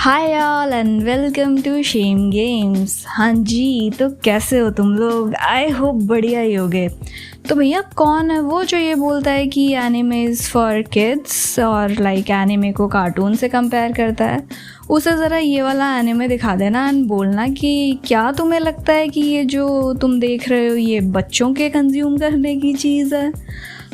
Hi all and welcome to shame games. हाँ जी, तो कैसे हो तुम लोग? आई होप बढ़िया ही होगे। तो भैया कौन है वो जो ये बोलता है कि एनिमे इज़ फॉर किड्स और लाइक एनिमे को कार्टून से कंपेयर करता है? उसे ज़रा ये वाला एनिमे दिखा देना एंड बोलना कि क्या तुम्हें लगता है कि ये जो तुम देख रहे हो ये बच्चों के कंज्यूम करने की चीज़ है?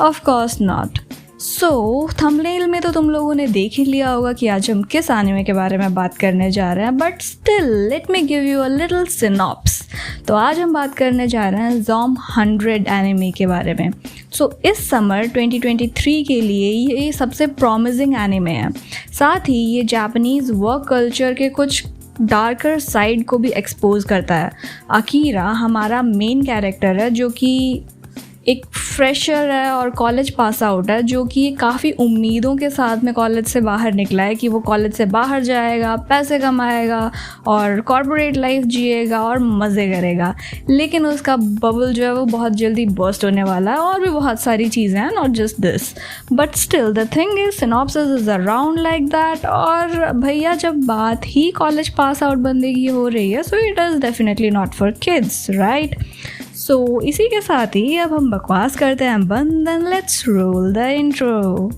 Of course not. So thumbnail में तो तुम लोगों ने देख ही लिया होगा कि आज हम किस एनिमे के बारे में बात करने जा रहे हैं, but still let me give you a little synopsis. तो आज हम बात करने जा रहे हैं ज़ॉम्ब 100 एनिमे के बारे में। सो इस समर 2023 के लिए ये सबसे प्रॉमिसिंग एनिमे है। साथ ही ये जापानीज़ वर्क कल्चर के कुछ डार्कर साइड को भी एक्सपोज करता है। अकीरा हमारा मेन कैरेक्टर है जो कि एक फ्रेशर है और कॉलेज पास आउट है, जो कि काफ़ी उम्मीदों के साथ में कॉलेज से बाहर निकला है कि वो कॉलेज से बाहर जाएगा, पैसे कमाएगा और कॉर्पोरेट लाइफ जिएगा और मज़े करेगा। लेकिन उसका बबल जो है वो बहुत जल्दी बर्स्ट होने वाला है और भी बहुत सारी चीज़ें हैं, not just this. But still the thing is synopsis is around like that. और भैया जब बात ही कॉलेज पास आउट बंदे की हो रही है, so it is definitely not for kids, right? So इसी के साथ ही अब हम बकवास करते हैं बंद and let's roll the intro.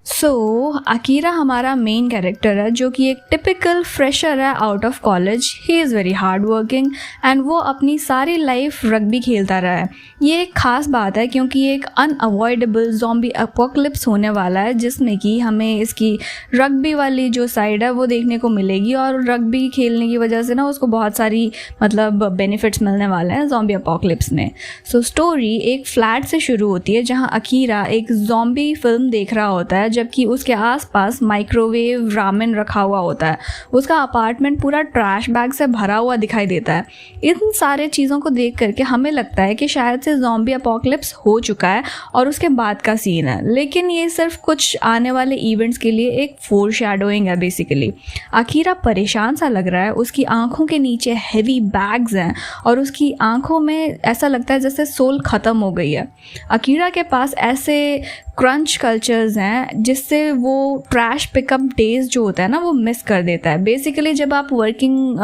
So Akira हमारा मेन कैरेक्टर है जो कि एक टिपिकल फ्रेशर है out of college. He is very hard working and वो अपनी सारी लाइफ रग्बी खेलता रहा है। ये एक ख़ास बात है क्योंकि ये एक अनअवॉइडेबल ज़ॉम्बी एपोकलिप्स होने वाला है जिसमें कि हमें इसकी रग्बी वाली जो साइड है वो देखने को मिलेगी और रग्बी खेलने की वजह से ना उसको बहुत सारी मतलब बेनिफिट्स मिलने वाले हैं ज़ॉम्बी एपोकलिप्स में। सो स्टोरी एक फ्लैट से शुरू होती है जहाँ अकीरा एक ज़ॉम्बी फिल्म देख रहा होता है जबकि उसके आसपास माइक्रोवेव रामेन रखा हुआ होता है। उसका अपार्टमेंट पूरा ट्रैश बैग से भरा हुआ दिखाई देता है। इन सारे चीज़ों को देख करके हमें लगता है कि शायद से ज़ॉम्बी अपोकलिप्स हो चुका है और उसके बाद का सीन है, लेकिन ये सिर्फ कुछ आने वाले इवेंट्स के लिए एक फोरशैडोइंग है बेसिकली। अकीरा परेशान सा लग रहा है, उसकी आंखों के नीचे हैवी बैग्स हैं और उसकी आंखों में ऐसा लगता है जैसे सोल ख़त्म हो गई है। अकीरा के पास ऐसे क्रंच कल्चर्स हैं जिससे वो ट्रैश पिकअप डेज जो होता है ना वो मिस कर देता है। बेसिकली जब आप वर्किंग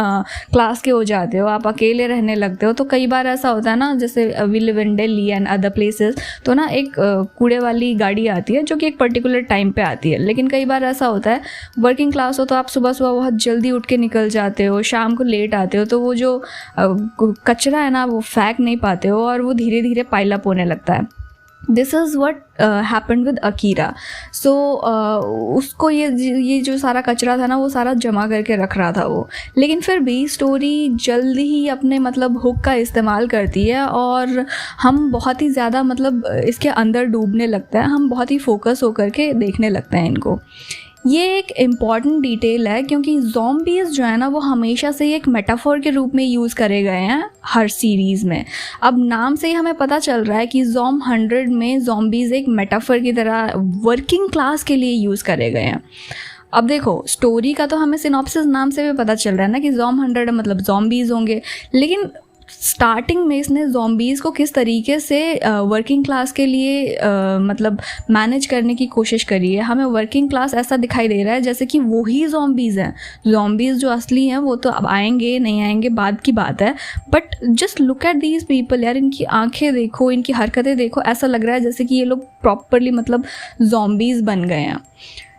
क्लास के हो जाते हो, आप अकेले रहने लगते हो, तो कई बार ऐसा होता है ना, जैसे we live in Delhi and other places, तो ना एक कूड़े वाली गाड़ी आती है जो कि एक पर्टिकुलर टाइम पे आती है। लेकिन कई बार ऐसा होता है वर्किंग क्लास हो तो आप सुबह सुबह बहुत जल्दी उठ के निकल जाते हो, शाम को लेट आते हो, तो वो जो कचरा है ना वो फेंक नहीं पाते हो और वो धीरे धीरे पाइल अप होने लगता है। This is what happened with Akira. So उसको ये जो सारा कचरा था ना वो सारा जमा करके रख रहा था वो। लेकिन फिर भी स्टोरी जल्दी ही अपने मतलब हुक का इस्तेमाल करती है और हम बहुत ही ज़्यादा मतलब इसके अंदर डूबने लगते हैं, हम बहुत ही फोकस होकर के देखने लगते हैं इनको। ये एक इम्पॉर्टेंट डिटेल है क्योंकि ज़ॉम्बीज़ जो है ना वो हमेशा से एक मेटाफोर के रूप में यूज़ करे गए हैं हर सीरीज़ में। अब नाम से ही हमें पता चल रहा है कि ज़ॉम्ब 100 में ज़ॉम्बीज़ एक मेटाफोर की तरह वर्किंग क्लास के लिए यूज़ करे गए हैं। अब देखो स्टोरी का तो हमें सिनॉप्सिस नाम से भी पता चल रहा है ना कि ज़ॉम्ब 100 मतलब ज़ॉम्बीज़ होंगे, लेकिन स्टार्टिंग में इसने ज़ॉम्बीज़ को किस तरीके से वर्किंग क्लास के लिए मतलब मैनेज करने की कोशिश करी है। हमें वर्किंग क्लास ऐसा दिखाई दे रहा है जैसे कि वो ही ज़ॉम्बीज़ हैं। ज़ॉम्बीज़ जो असली हैं वो तो अब आएंगे नहीं आएंगे बाद की बात है, but just look at these people यार, इनकी आंखें देखो, इनकी हरकतें देखो, ऐसा लग रहा है जैसे कि ये लोग प्रॉपरली मतलब ज़ॉम्बीज़ बन गए हैं।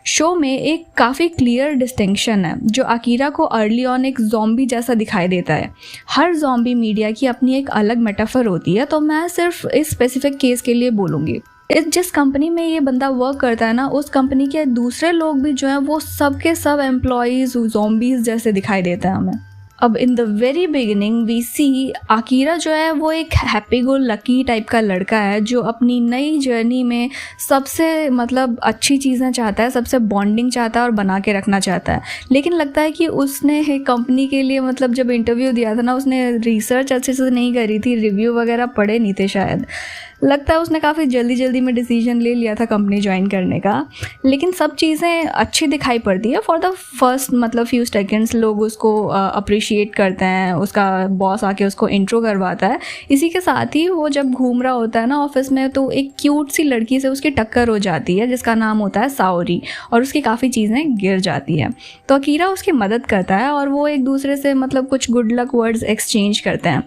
शो में एक काफ़ी क्लियर डिस्टिंक्शन है जो अकीरा को अर्ली ऑन एक ज़ॉम्बी जैसा दिखाई देता है। हर ज़ॉम्बी मीडिया की अपनी एक अलग मेटाफर होती है, तो मैं सिर्फ इस स्पेसिफिक केस के लिए बोलूँगी। जिस कंपनी में ये बंदा वर्क करता है ना, उस कंपनी के दूसरे लोग भी जो हैं वो सब के सब एम्प्लॉयज़ ज़ॉम्बीज़ जैसे दिखाई देता है हमें। अब in the very beginning we see Akira जो है वो एक हैप्पी गो लकी टाइप का लड़का है जो अपनी नई जर्नी में सबसे मतलब अच्छी चीज़ें चाहता है, सबसे बॉन्डिंग चाहता है और बना के रखना चाहता है। लेकिन लगता है कि उसने कंपनी के लिए मतलब जब इंटरव्यू दिया था ना, उसने रिसर्च अच्छे से नहीं करी थी, रिव्यू वगैरह पढ़े नहीं थे शायद। लगता है उसने काफ़ी जल्दी में डिसीजन ले लिया था कंपनी ज्वाइन करने का। लेकिन सब चीज़ें अच्छी दिखाई पड़ती है फॉर द फर्स्ट मतलब फ्यू सेकेंड्स, लोग उसको अप्रिशिएट इनिशिएट करते हैं, उसका बॉस आके उसको इंट्रो करवाता है। इसी के साथ ही वो जब घूम रहा होता है ना ऑफिस में, तो एक क्यूट सी लड़की से उसकी टक्कर हो जाती है जिसका नाम होता है साओरी, और उसकी काफ़ी चीज़ें गिर जाती है। तो अकीरा उसकी मदद करता है और वो एक दूसरे से मतलब कुछ गुड लक वर्ड्स एक्सचेंज करते हैं।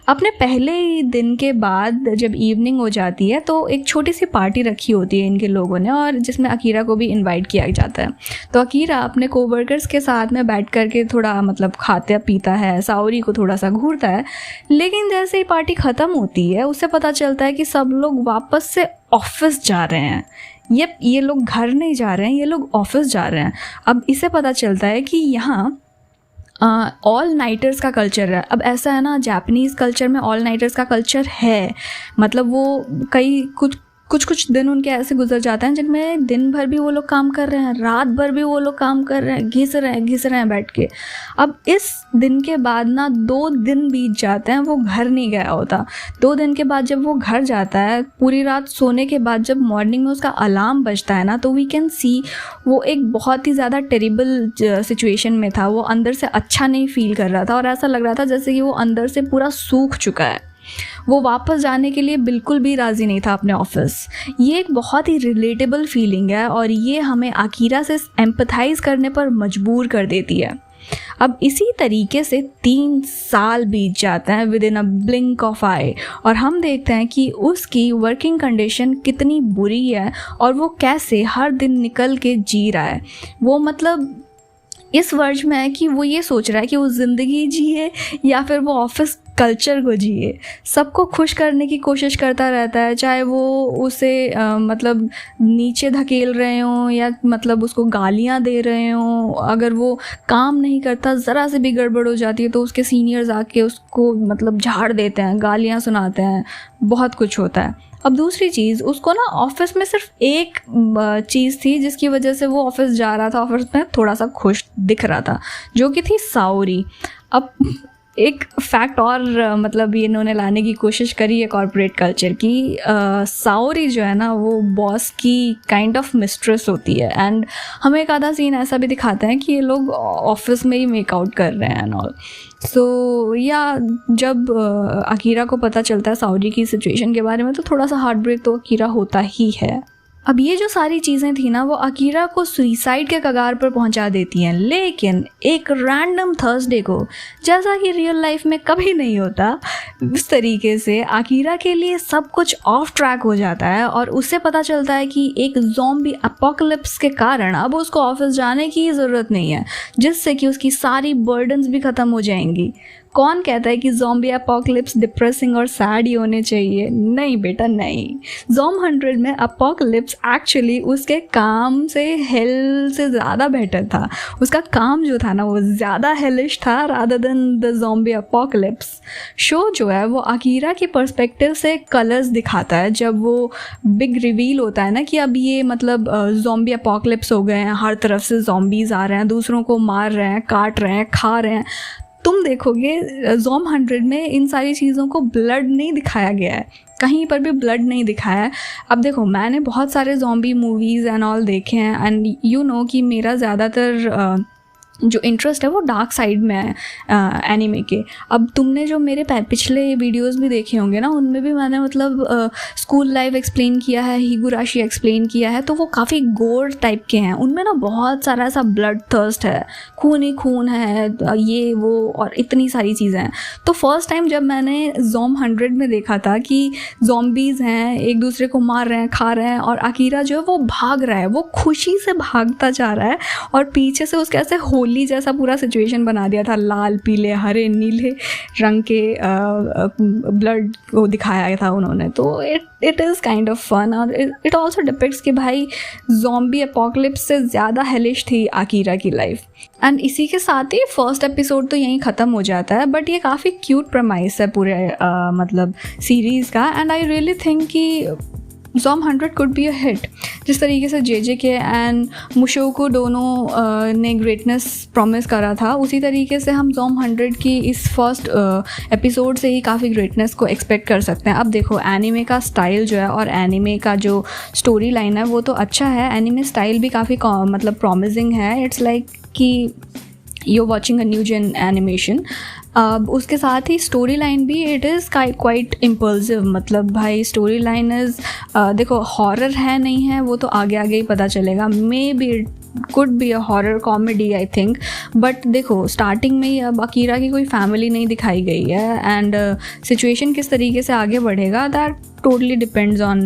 अपने पहले ही दिन के बाद जब इवनिंग हो जाती है तो एक छोटी सी पार्टी रखी होती है इनके लोगों ने, और जिसमें अकीरा को भी इनवाइट किया जाता है। तो अकीरा अपने कोवर्कर्स के साथ में बैठ कर के थोड़ा मतलब खाता पीता है, साओरी को थोड़ा सा घूरता है। लेकिन जैसे ही पार्टी ख़त्म होती है उसे पता चलता है कि सब लोग वापस से ऑफिस जा रहे हैं। ये लोग घर नहीं जा रहे हैं, ये लोग ऑफिस जा रहे हैं। अब इसे पता चलता है कि यहाँ ऑल नाइटर्स का कल्चर है। अब ऐसा है ना, जापानीज़ कल्चर में ऑल नाइटर्स का कल्चर है, मतलब वो कई कुछ दिन उनके ऐसे गुजर जाते हैं जिनमें दिन भर भी वो लोग काम कर रहे हैं, रात भर भी वो लोग काम कर रहे हैं, घिस रहे हैं बैठ के। अब इस दिन के बाद ना 2 दिन बीत जाते हैं, वो घर नहीं गया होता। 2 दिन के बाद जब वो घर जाता है, पूरी रात सोने के बाद जब मॉर्निंग में उसका अलार्म बजता है ना, तो वी कैन सी वो एक बहुत ही ज़्यादा टेरिबल सिचुएशन में था। वो अंदर से अच्छा नहीं फील कर रहा था और ऐसा लग रहा था जैसे कि वो अंदर से पूरा सूख चुका है। वो वापस जाने के लिए बिल्कुल भी राज़ी नहीं था अपने ऑफिस। ये एक बहुत ही रिलेटेबल फीलिंग है और ये हमें अकीरा से एम्पथाइज़ करने पर मजबूर कर देती है। अब इसी तरीके से 3 साल बीत जाते हैं within a blink of eye, और हम देखते हैं कि उसकी वर्किंग कंडीशन कितनी बुरी है और वो कैसे हर दिन निकल के जी रहा है। वो मतलब इस वर्ज में है कि वो ये सोच रहा है कि वो ज़िंदगी जिए या फिर वो ऑफिस कल्चर को जिए। सबको खुश करने की कोशिश करता रहता है, चाहे वो उसे मतलब नीचे धकेल रहे हों या मतलब उसको गालियां दे रहे हों। अगर वो काम नहीं करता, ज़रा से भी गड़बड़ हो जाती है तो उसके सीनियर्स आके उसको मतलब झाड़ देते हैं, गालियां सुनाते हैं, बहुत कुछ होता है। अब दूसरी चीज़, उसको ना ऑफिस में सिर्फ एक चीज़ थी जिसकी वजह से वो ऑफिस जा रहा था, ऑफिस में थोड़ा सा खुश दिख रहा था, जो कि थी साओरी। अब एक फैक्ट और मतलब ये इन्होंने लाने की कोशिश करी है कॉर्पोरेट कल्चर की। साओरी जो है ना वो बॉस की काइंड ऑफ मिस्ट्रेस होती है, एंड हमें एक आधा सीन ऐसा भी दिखाते हैं कि ये लोग ऑफिस में ही मेकआउट कर रहे हैं एंड ऑल। सो या जब अकीरा को पता चलता है साओरी की सिचुएशन के बारे में तो थोड़ा सा हार्ट ब्रेक तो अकीरा होता ही है। अब ये जो सारी चीज़ें थी ना वो अकीरा को सुइसाइड के कगार पर पहुंचा देती हैं। लेकिन एक रैंडम थर्सडे को, जैसा कि रियल लाइफ में कभी नहीं होता, इस तरीके से अकीरा के लिए सब कुछ ऑफ ट्रैक हो जाता है और उसे पता चलता है कि एक ज़ॉम्बी अपोकलिप्स के कारण अब उसको ऑफिस जाने की ज़रूरत नहीं है, जिससे कि उसकी सारी बर्डन्स भी ख़त्म हो जाएंगी। कौन कहता है कि ज़ॉम्बी अपोकलिप्स डिप्रेसिंग और सैड ही होने चाहिए? नहीं बेटा नहीं। ज़ॉम 100 में अपोकलिप्स एक्चुअली उसके काम से हेल से ज़्यादा बेटर था। उसका काम जो था ना वो ज़्यादा हेलिश था rather than the zombie apocalypse. Show जो है वो अकीरा की पर्सपेक्टिव से कलर्स दिखाता है। जब वो बिग रिवील होता है ना कि अब ये मतलब ज़ॉम्बी अपोकलिप्स हो गए हैं, हर तरफ से ज़ॉम्बीज़ आ रहे हैं, दूसरों को मार रहे हैं, काट रहे हैं, खा रहे हैं। तुम देखोगे ज़ॉम 100 में इन सारी चीज़ों को ब्लड नहीं दिखाया गया है, कहीं पर भी ब्लड नहीं दिखाया है। अब देखो, मैंने बहुत सारे ज़ॉम्बी मूवीज़ एंड ऑल देखे हैं, एंड यू नो कि मेरा ज़्यादातर जो इंटरेस्ट है वो डार्क साइड में है एनिमे के। अब तुमने जो मेरे पिछले वीडियोस भी देखे होंगे ना, उनमें भी मैंने मतलब स्कूल लाइफ एक्सप्लेन किया है, हिगुराशी एक्सप्लेन किया है, तो वो काफ़ी गोर टाइप के हैं। उनमें ना बहुत सारा ऐसा ब्लड थर्स्ट है, खून ही खून है, ये वो और इतनी सारी चीज़ें हैं। तो फर्स्ट टाइम जब मैंने ज़ॉम 100 में देखा था कि ज़ॉम्बीज़ हैं, एक दूसरे को मार रहे हैं, खा रहे हैं, और अकीरा जो है वो भाग रहा है, वो खुशी से भागता जा रहा है, और पीछे से उसके ऐसे होली जैसा पूरा सिचुएशन बना दिया था, लाल पीले हरे नीले रंग के ब्लड को दिखाया था उन्होंने। तो it is kind of fun, और इट ऑल्सो डिपिक्ट्स कि भाई ज़ॉम्बी अपोकलिप्स से ज़्यादा हेलिश थी अकीरा की लाइफ। एंड इसी के साथ ही फर्स्ट एपिसोड तो यहीं ख़त्म हो जाता है, बट ये काफ़ी क्यूट प्रमाइस है पूरे मतलब सीरीज़ का, एंड आई रियली थिंक कि ज़ॉम 100 कुड बी अ हिट। जिस तरीके से JJK एंड मुशोको दोनों ने ग्रेटनेस प्रॉमिस करा था, उसी तरीके से हम ज़ॉम 100 की इस फर्स्ट एपिसोड से ही काफ़ी ग्रेटनेस को एक्सपेक्ट कर सकते हैं। अब देखो, एनिमे का स्टाइल जो है और एनिमे का जो स्टोरी लाइन है वो तो अच्छा है, एनिमे स्टाइल भी काफ़ी मतलब प्रॉमिसिंग है। इट्स लाइक कि you're watching a new gen animation. अब उसके साथ ही स्टोरी लाइन भी इट इज़ क्वाइट इम्पल्सिव, मतलब भाई स्टोरी लाइन इज़ देखो हॉरर है नहीं है वो तो आगे आगे ही पता चलेगा, may be it could be a horror comedy I think, but देखो स्टार्टिंग में ही अब अकीरा की कोई फैमिली नहीं दिखाई गई है एंड सिचुएशन किस तरीके से आगे बढ़ेगा दैट टोटली डिपेंड्स ऑन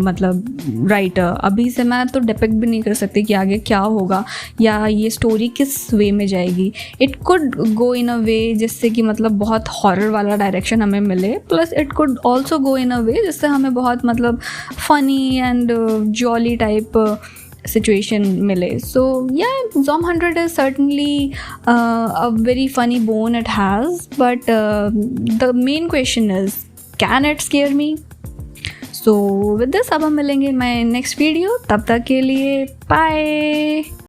मतलब राइटर। अभी से मैं तो डिपेक्ट भी नहीं कर सकती कि आगे क्या होगा या ये स्टोरी किस वे में जाएगी। It could go in a way जिससे कि मतलब बहुत हॉरर वाला डायरेक्शन हमें मिले, plus it could also go in a way जिससे हमें बहुत मतलब funny and jolly type situation mile. So yeah, Zom 100 is certainly a very funny bone it has, but the main question is, can it scare me? So with this अब हम मिलेंगे my next video, तब तक के लिए bye.